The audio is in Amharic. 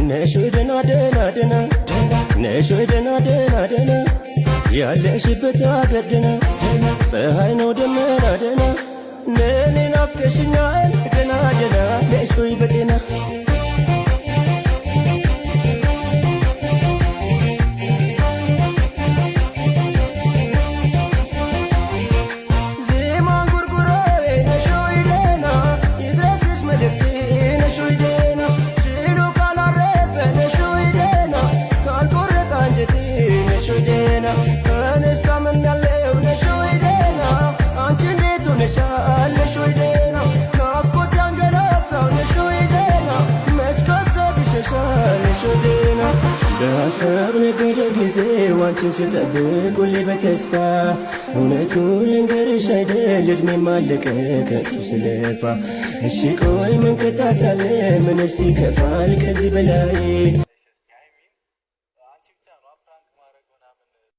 ነሾይ ደና ደና ደና ነሾይ ደና ደና ደና ያለሽበት አገር ደና ፀሐይ ነው ደመና ደና ነኔ ናፍቀሽኛል ደና ደና ነሾይ በጤና ነሾይ ደና ናፍቆት ያንገላታው ነሾይ ደና መች ካሰብ ይሸሻል ነሾይ ደና በሐሳብ ነገደ ጊዜ ዋንቺን ስጠብቅ ሁሌ በተስፋ እውነቱን ልንገርሽ አይደል ዕድሜም አለቀ ከንቱ ስለፋ እሺ ቆይ ምን ቅጣት አለ ምንስ ይከፋል ከዚህ በላይ